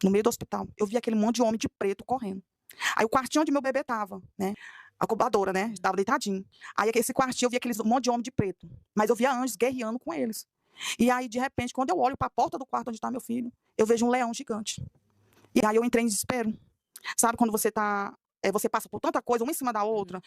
no meio do hospital. Eu vi aquele monte de homem de preto correndo. Aí o quartinho onde meu bebê tava, né? A incubadora, né? Estava deitadinho. Aí esse quartinho eu vi aqueles monte de homem de preto. Mas eu via anjos guerreando com eles. E aí, de repente, quando eu olho para a porta do quarto onde está meu filho, eu vejo um leão gigante. E aí eu entrei em desespero. Sabe quando você tá. Você passa por tanta coisa, uma em cima da outra,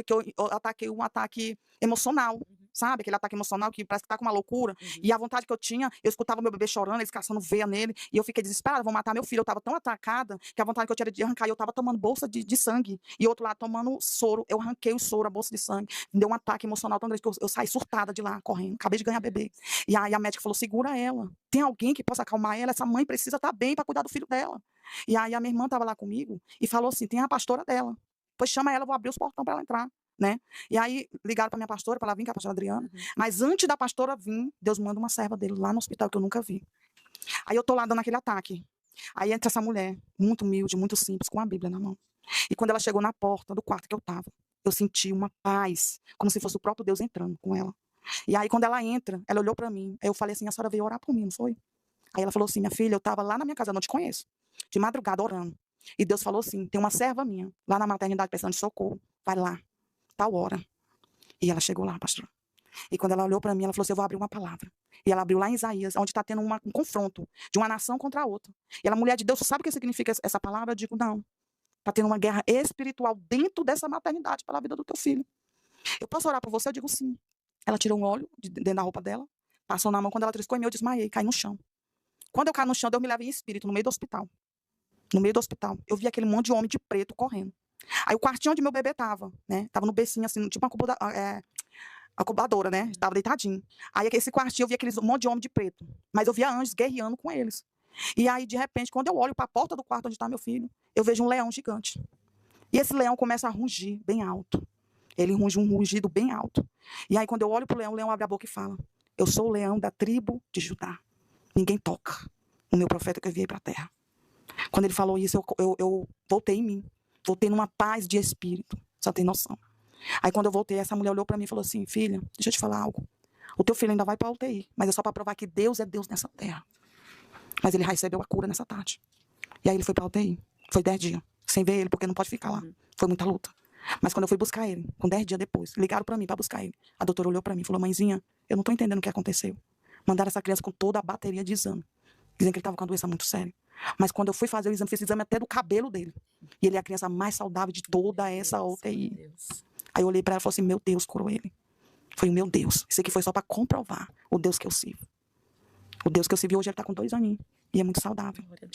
que eu ataquei um ataque emocional, sabe? Aquele ataque emocional que parece que tá com uma loucura. E a vontade que eu tinha, eu escutava meu bebê chorando, eles caçando veia nele, e eu fiquei desesperada, vou matar meu filho. Eu tava tão atacada que a vontade que eu tinha era de arrancar, e eu tava tomando bolsa de sangue, e outro lado tomando soro. Eu arranquei o soro, a bolsa de sangue. Me deu um ataque emocional tão grande que eu saí surtada de lá, correndo. Acabei de ganhar bebê. E aí a médica falou: segura ela. Tem alguém que possa acalmar ela? Essa mãe precisa estar bem para cuidar do filho dela. E aí a minha irmã estava lá comigo e falou assim: tem a pastora dela. Pois chama ela, eu vou abrir os portão para ela entrar, né? E aí ligaram para minha pastora, para ela vir, que é a pastora Adriana. Mas antes da pastora vir, Deus manda uma serva dele lá no hospital que eu nunca vi. Aí eu tô lá dando aquele ataque. Aí entra essa mulher, muito humilde, muito simples, com a Bíblia na mão. E quando ela chegou na porta do quarto que eu tava, eu senti uma paz, como se fosse o próprio Deus entrando com ela. E aí quando ela entra, ela olhou para mim. Aí eu falei assim: a senhora veio orar por mim, não foi? Aí ela falou assim: minha filha, eu estava lá na minha casa, eu não te conheço, de madrugada orando. E Deus falou assim: tem uma serva minha lá na maternidade precisando de socorro. Vai lá, tal hora. E ela chegou lá, pastor. E quando ela olhou para mim, ela falou assim: eu vou abrir uma palavra. E ela abriu lá em Isaías, onde está tendo um confronto de uma nação contra a outra. E ela, mulher de Deus, sabe o que significa essa palavra? Eu digo: não. Está tendo uma guerra espiritual dentro dessa maternidade pela vida do teu filho. Eu posso orar por você? Eu digo: sim. Ela tirou um óleo de dentro da roupa dela, passou na mão. Quando ela triscou em mim, eu desmaiei, caí no chão. Quando eu caí no chão, Deus me leva em espírito, no meio do hospital. No meio do hospital. Eu vi aquele monte de homem de preto correndo. Aí o quartinho onde meu bebê tava, né? Tava no bercinho, assim, tipo uma incubadora, né? Tava deitadinho. Aí esse quartinho eu vi aqueles monte de homem de preto. Mas eu via anjos guerreando com eles. E aí, de repente, quando eu olho para a porta do quarto onde está meu filho, eu vejo um leão gigante. E esse leão começa a rugir bem alto. Ele runge um rugido bem alto. E aí, quando eu olho para o leão abre a boca e fala: eu sou o leão da tribo de Judá. Ninguém toca o meu profeta que eu enviei para a terra. Quando ele falou isso, eu voltei em mim. Voltei numa paz de espírito. Só tem noção. Aí quando eu voltei, essa mulher olhou para mim e falou assim: filha, deixa eu te falar algo. O teu filho ainda vai para a UTI, mas é só para provar que Deus é Deus nessa terra. Mas ele recebeu a cura nessa tarde. E aí ele foi para a UTI. Foi 10 dias. Sem ver ele, porque não pode ficar lá. Foi muita luta. Mas quando eu fui buscar ele, com 10 dias depois, ligaram para mim para buscar ele. A doutora olhou para mim e falou: mãezinha, eu não tô entendendo o que aconteceu. Mandaram essa criança com toda a bateria de exame. Dizendo que ele estava com uma doença muito séria. Mas quando eu fui fazer o exame, fiz o exame até do cabelo dele. E ele é a criança mais saudável de toda essa UTI. Aí eu olhei para ela e falei assim: meu Deus, curou ele. Foi o meu Deus. Isso aqui foi só para comprovar o Deus que eu sirvo. O Deus que eu sirvo hoje, ele está com 2 aninhos. E é muito saudável.